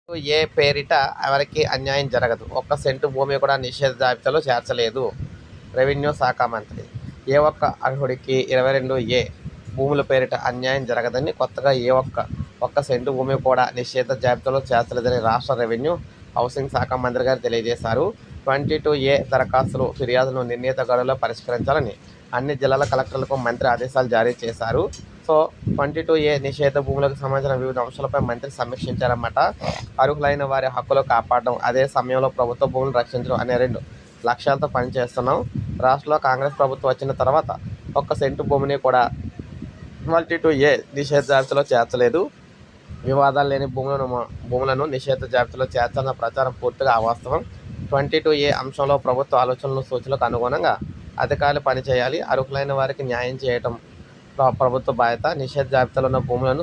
ఏ పేరిట ఎవరికి అన్యాయం జరగదు. ఒక్క సెంటు భూమి కూడా నిషేధ జాబితాలో చేర్చలేదు రెవెన్యూ శాఖ మంత్రి. ఏ ఒక్క అర్హుడికి 22(a) భూముల పేరిట అన్యాయం జరగదని, కొత్తగా ఒక్క సెంటు భూమి కూడా నిషేధ జాబితాలో చేర్చలేదని రాష్ట్ర రెవెన్యూ, హౌసింగ్ శాఖ మంత్రి గారు తెలియజేశారు. 22(a) దరఖాస్తులు, ఫిర్యాదులను నిర్ణీత గడువులో పరిష్కరించాలని అన్ని జిల్లాల కలెక్టర్లకు మంత్రి ఆదేశాలు జారీ చేశారు. సో 22(a) నిషేధ భూములకు సంబంధించిన వివిధ అంశాలపై మంత్రి సమీక్షించారన్నమాట. అర్హులైన వారి హక్కులు కాపాడడం, అదే సమయంలో ప్రభుత్వ భూములను రక్షించడం అనే 2 లక్ష్యాలతో పనిచేస్తున్నాం. రాష్ట్రంలో కాంగ్రెస్ ప్రభుత్వం వచ్చిన తర్వాత ఒక్క సెంటు భూమిని కూడా 22(a) నిషేధ జాబితాలో చేర్చలేదు. వివాదాలు లేని భూములను నిషేధ జాబితాలో చేర్చాలన్న ప్రచారం పూర్తిగా అవాస్తవం. 22(a) అంశంలో ప్రభుత్వ ఆలోచనలు, సూచనలకు అనుగుణంగా అధికారులు పనిచేయాలి. అర్హులైన వారికి న్యాయం చేయడం ప్రభుత్వ బాధ్యత. నిషేధ జాబితాలో ఉన్న భూములను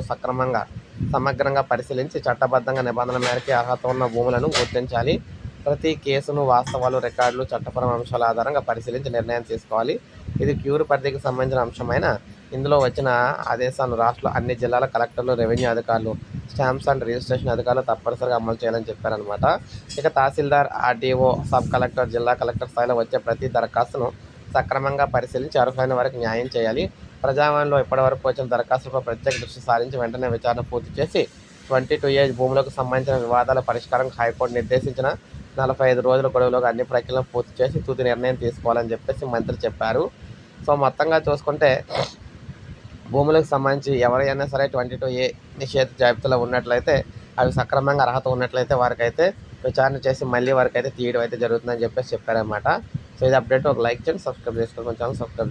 సమగ్రంగా పరిశీలించి చట్టబద్ధంగా నిబంధనల మేరకు అర్హత ఉన్న భూములను గుర్తించాలి. ప్రతి కేసును వాస్తవాలు, రికార్డులు, చట్టపరమైన అంశాల ఆధారంగా పరిశీలించి నిర్ణయం తీసుకోవాలి. ఇది క్యూర్ పరిధికి సంబంధించిన అంశమైన ఇందులో వచ్చిన ఆదేశాలను రాష్ట్రంలో అన్ని జిల్లాల కలెక్టర్లు, రెవెన్యూ అధికారులు, స్టాంప్స్ అండ్ రిజిస్ట్రేషన్ అధికారులు తప్పనిసరిగా అమలు చేయాలని చెప్పారనమాట. ఇక తహసీల్దార్, ఆర్డీఓ, సబ్ కలెక్టర్, జిల్లా కలెక్టర్ స్థాయిలో వచ్చే ప్రతి దరఖాస్తును సక్రమంగా పరిశీలించి అర్హులైన వారికి న్యాయం చేయాలి. ప్రజావాణిలో ఇప్పటివరకు వచ్చిన దరఖాస్తులపై ప్రత్యేక దృష్టి సారించి వెంటనే విచారణ పూర్తి చేసి 22(a) భూములకు సంబంధించిన వివాదాల పరిష్కారానికి హైకోర్టు నిర్దేశించిన 45 రోజుల గడువులోగా అన్ని ప్రక్రియలను పూర్తి చేసి తుది నిర్ణయం తీసుకోవాలని చెప్పేసి మంత్రి చెప్పారు. సో మొత్తంగా చూసుకుంటే భూములకు సంబంధించి ఎవరైనా సరే 22(a) నిషేధ జాబితాలో ఉన్నట్లయితే, అవి సక్రమంగా అర్హత ఉన్నట్లయితే వారికైతే విచారణ చేసి మళ్ళీ వారికైతే తీయడం అయితే జరుగుతుందని చెప్పేసి చెప్పారన్నమాట. సో ఇది అప్డేట్. ఒక లైక్ చేయండి, సబ్స్క్రైబ్ చేసుకోండి, మన ఛానల్ సబ్స్క్రైబ్